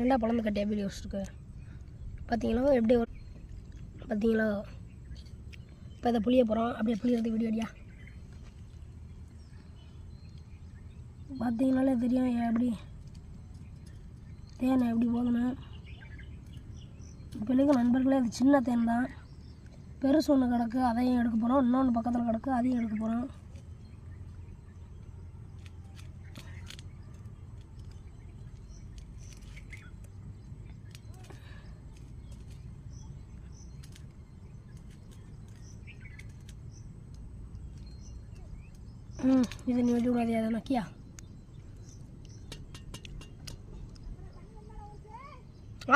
ரெண்டாக பிளந்து கட்டி எப்படி வச்சுருக்கு பார்த்தீங்களா? எப்படி பார்த்தீங்களா? இப்போ அதை புளிய போகிறோம். அப்படியே புளியறது வீடியோ அடியா பார்த்தீங்கனாலே தெரியும் எப்படி தேனை எப்படி போகணும். இப்போ எனக்கு நண்பர்களே அது சின்ன தேன் தான். பெருசு ஒன்று கிடக்கு, அதையும் எடுக்க போகிறோம். இன்னொன்று பக்கத்தில் கிடக்கு, அதையும் எடுக்க போகிறோம். இதை நீ வெட்டி விடாதே, அதை நக்கியா.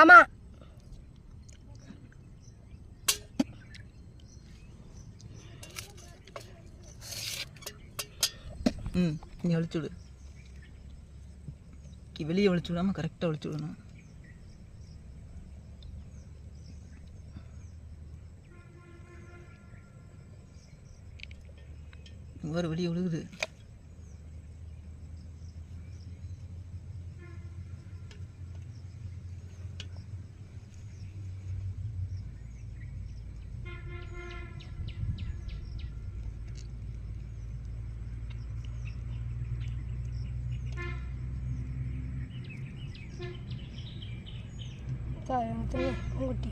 ஆமாம் நீ வலிச்சு விடு. வெளியே வலிச்சு விடாமல் கரெக்டாக வலிச்சு விடணும். வேறு வெளியே விழுகுது. பூங்குட்டி